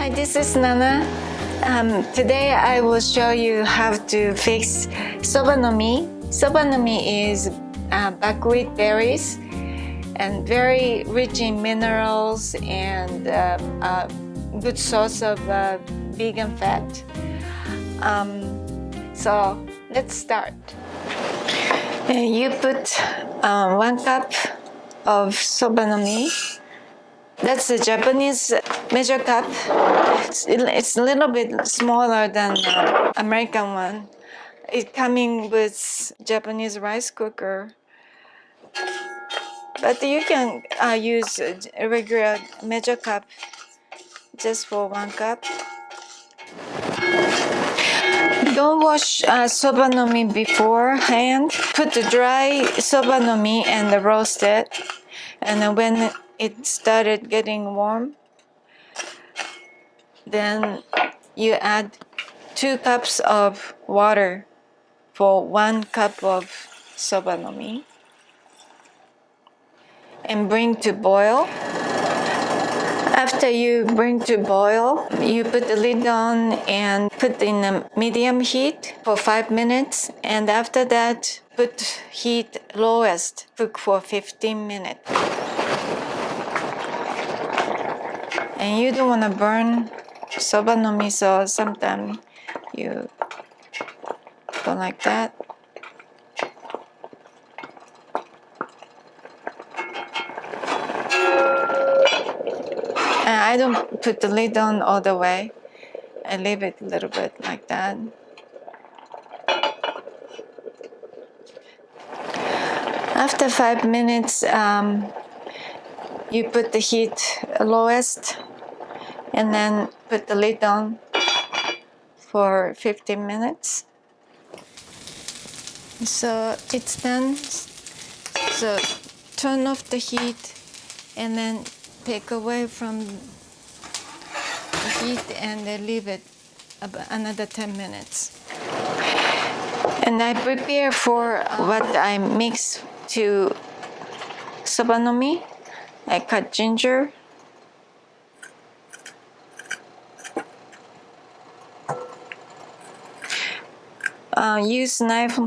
Hi, this is Nana. Today I will show you how to fix SOBANOMI. SOBANOMI is buckwheat berries and very rich in minerals and a good source of vegan fat. So let's start. You put 1 cup of SOBANOMI. That's the Japanese measure cup. It's a little bit smaller than the American one. It's coming with Japanese rice cooker. But you can use a regular measure cup just for 1 cup. Don't wash SOBANOMI beforehand. Put the dry SOBANOMI and roast it. And then when it started getting warm, then you add 2 cups of water for 1 cup of SOBANOMI and bring to boil. After you bring to boil, you put the lid on and put in a medium heat for 5 minutes, and after that put heat lowest, cook for 15 minutes. And you don't want to burn SOBANOMI, so sometimes you go like that. And I don't put the lid on all the way. I leave it a little bit like that. After 5 minutes, you put the heat lowest and then put the lid on for 15 minutes. So it's done. So turn off the heat and then take away from the heat and leave it about another 10 minutes. And I prepare for what I mix to SOBANOMI. I cut ginger. Use knife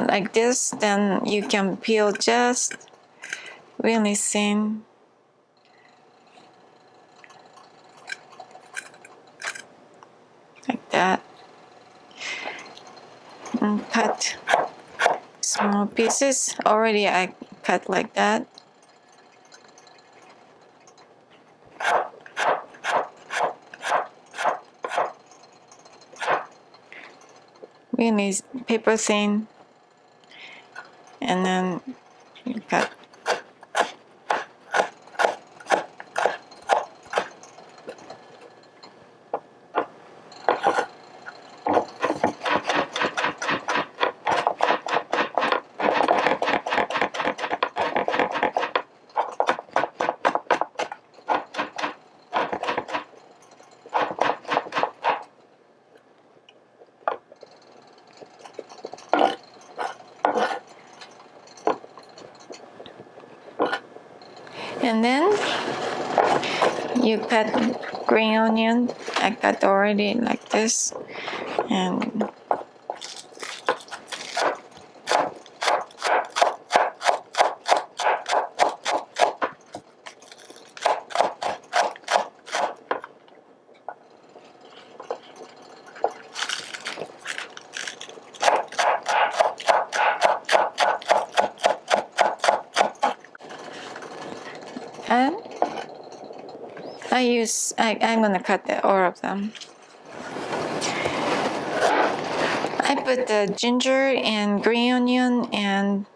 like this, then you can peel just really thin. Like that. And cut small pieces. Already I cut like that. Really paper thin, and then you cut. And then you cut green onion. I cut already like this, and I'm gonna cut all of them. I put the ginger and green onion and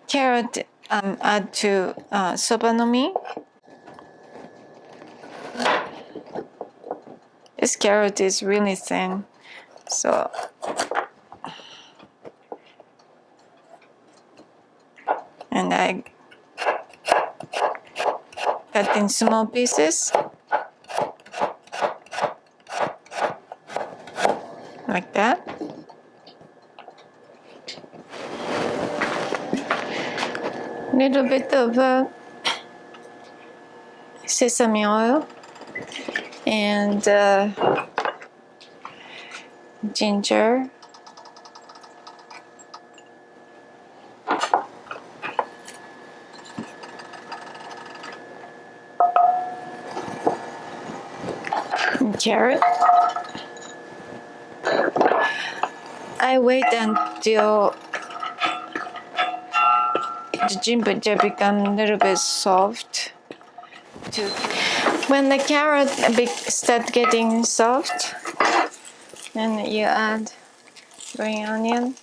carrot add to SOBANOMI. This carrot is really thin, so and I cut in small pieces. Like that. Little bit of sesame oil. and ginger. And carrot. I wait until the ginger become a little bit soft. When the carrot start getting soft, then you add green onion.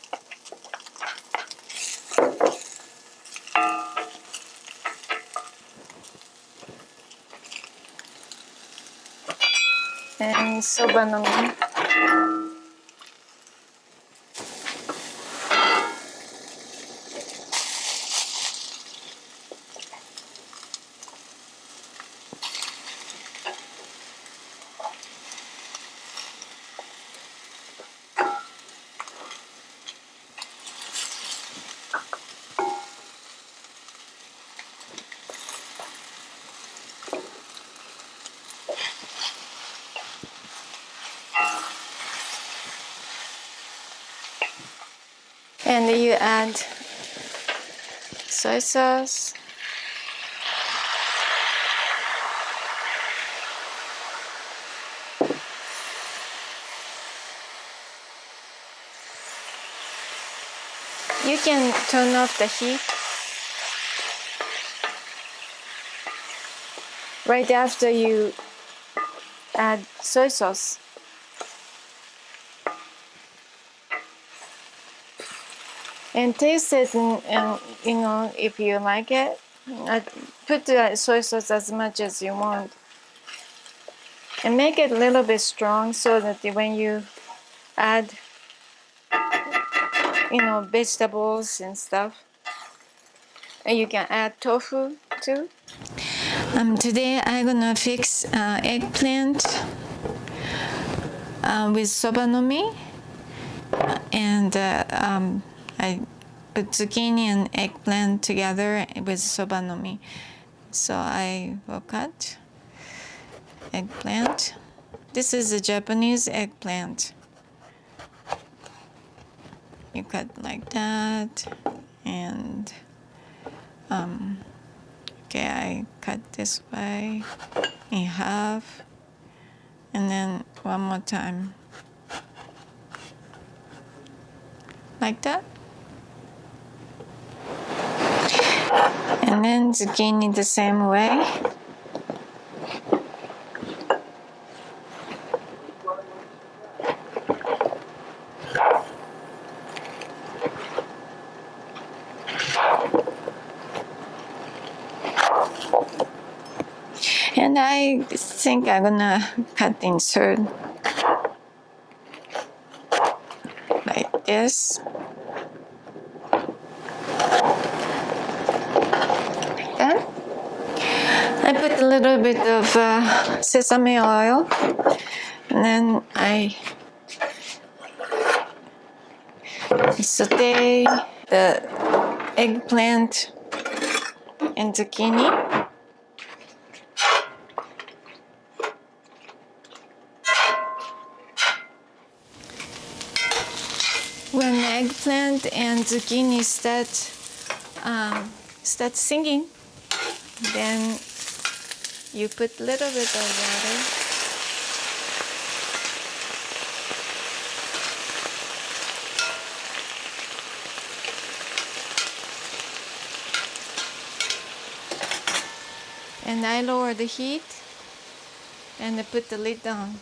And SOBANOMI. And you add soy sauce. You can turn off the heat right after you add soy sauce. And taste it, and you know, if you like it, put the soy sauce as much as you want. And make it a little bit strong so that when you add, you know, vegetables and stuff, and you can add tofu too. Today I'm gonna fix eggplant with SOBANOMI, and I put zucchini and eggplant together with SOBANOMI. So I will cut eggplant. This is a Japanese eggplant. You cut like that, and okay, I cut this way in half, and then one more time, like that. And then zucchini the same way. And I think I'm gonna cut in third, like this. Like that. I put a little bit of sesame oil, and then I saute the eggplant and zucchini. When the eggplant and zucchini start singing, then you put a little bit of water. And I lower the heat and I put the lid on.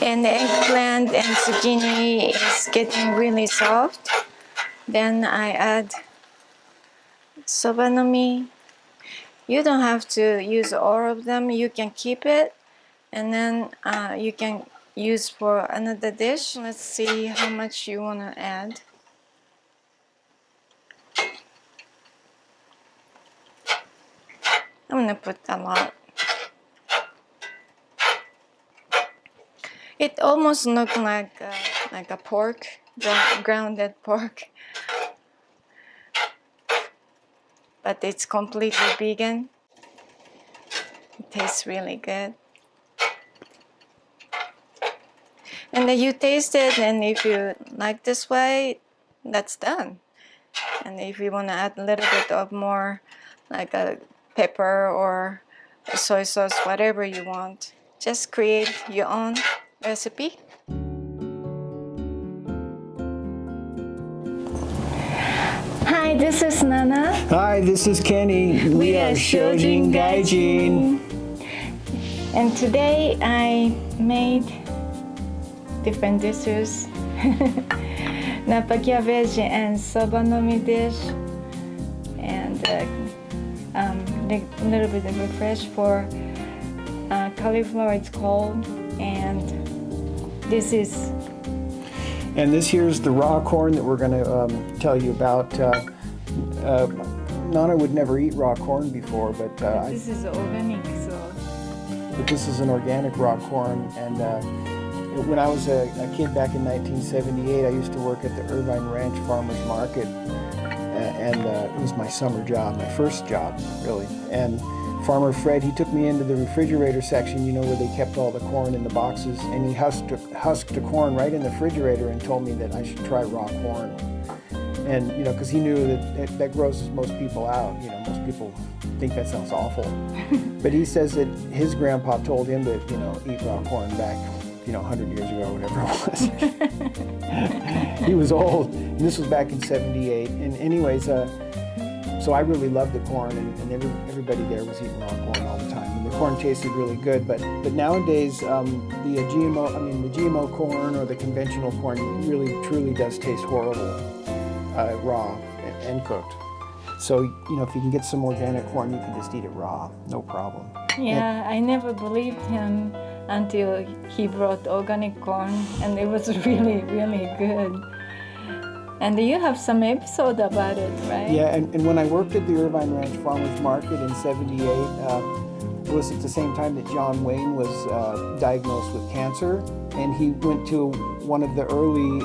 And the eggplant and zucchini is getting really soft. Then I add SOBANOMI. You don't have to use all of them. You can keep it, and then you can use for another dish. Let's see how much you want to add. I'm gonna put a lot. It almost looks like a pork, grounded pork, but it's completely vegan. It tastes really good. And then you taste it, and if you like this way, that's done. And if you want to add a little bit of more, like a pepper or a soy sauce, whatever you want, just create your own recipe. Hi, this is Nana. Hi, this is Kenny. We are Shojin Gaijin. And today I made different dishes. Napa cabbage and SOBANOMI dish, and a little bit of a fresh for cauliflower. It's called, and this is. And this here's the raw corn that we're going to tell you about. Nana would never eat raw corn before, but this is organic, so. But this is an organic raw corn, and when I was a kid back in 1978, I used to work at the Irvine Ranch Farmers Market, and it was my summer job, my first job, really. And Farmer Fred, he took me into the refrigerator section, you know, where they kept all the corn in the boxes, and he husked the corn right in the refrigerator and told me that I should try raw corn. And, you know, because he knew that grosses most people out. You know, most people think that sounds awful. But he says that his grandpa told him to, you know, eat raw corn back, you know, 100 years ago, whatever it was. He was old, and this was back in '78. And anyways, so I really loved the corn, and everybody there was eating raw corn all the time. And the corn tasted really good, but nowadays, the GMO corn or the conventional corn really, truly does taste horrible, raw and cooked. So, you know, if you can get some organic corn, you can just eat it raw, no problem. Yeah, I never believed him until he brought organic corn, and it was really, really good. And you have some episode about it, right? Yeah, and when I worked at the Irvine Ranch Farmers Market in '78, it was at the same time that John Wayne was diagnosed with cancer, and he went to one of the early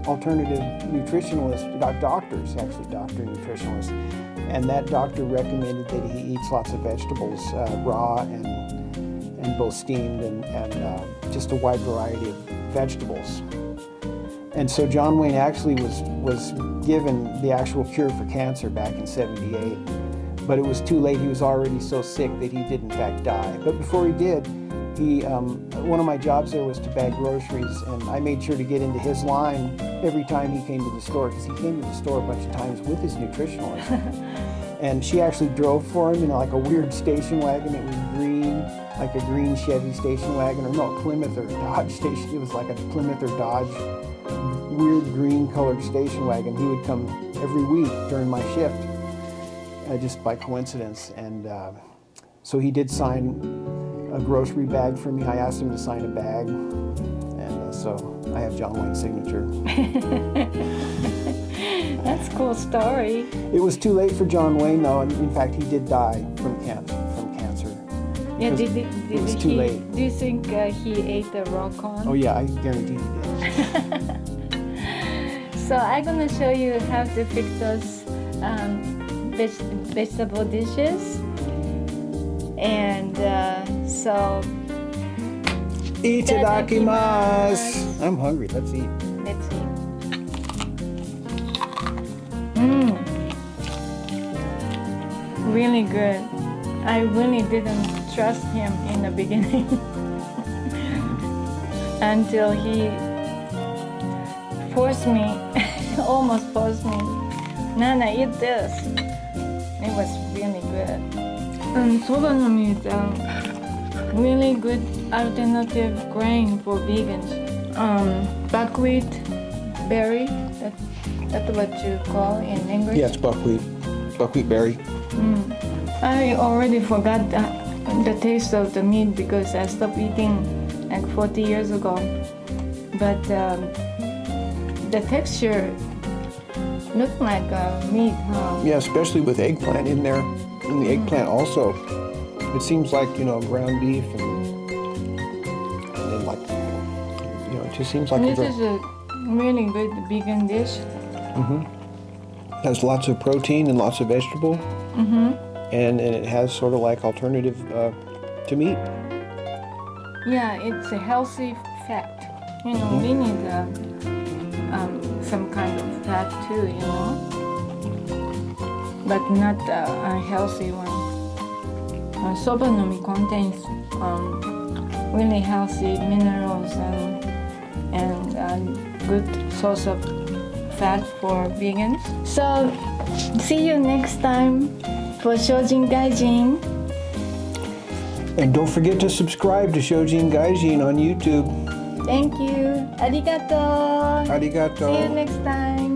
alternative nutritionalists, doctor nutritionalists, and that doctor recommended that he eats lots of vegetables, raw and both steamed and just a wide variety of vegetables. And so John Wayne actually was given the actual cure for cancer back in '78, but it was too late. He was already so sick that he did in fact die. But before he did, one of my jobs there was to bag groceries, and I made sure to get into his line every time he came to the store, because he came to the store a bunch of times with his nutritionalist. And she actually drove for him in like a weird station wagon. It was green, like a green Chevy station wagon, or no, Plymouth or Dodge station. It was like a Plymouth or Dodge weird green colored station wagon. He would come every week during my shift, just by coincidence. And so he did sign a grocery bag for me. I asked him to sign a bag, and so I have John Wayne's signature. That's a cool story. It was too late for John Wayne, though, and in fact, he did die from cancer. Yeah, it was too late. Do you think he ate the raw corn? Oh yeah, I guarantee he did. So I'm gonna show you how to fix those vegetable dishes, and so. Itadakimasu! I'm hungry. Let's eat. Let's eat. Really good. I really didn't trust him in the beginning until he forced me, almost forced me. Nana, eat this. It was really good. SOBANOMI is a really good alternative grain for vegans. Buckwheat berry, that's what you call in English? Yeah, it's buckwheat berry. I already forgot the taste of the meat because I stopped eating like 40 years ago. But the texture looked like meat, huh? Yeah, especially with eggplant in there. And the eggplant also, it seems like, you know, ground beef and then like, you know, it just seems like this is a really good vegan dish. Has lots of protein and lots of vegetable. And it has sort of like alternative to meat. Yeah, it's a healthy fat. You know, we need some kind of fat too, you know, but not unhealthy one. SOBANOMI contains really healthy minerals and good source of fat for vegans. So see you next time for Shojin Gaijin. And don't forget to subscribe to Shojin Gaijin on YouTube. Thank you. Arigato. Arigato. See you next time.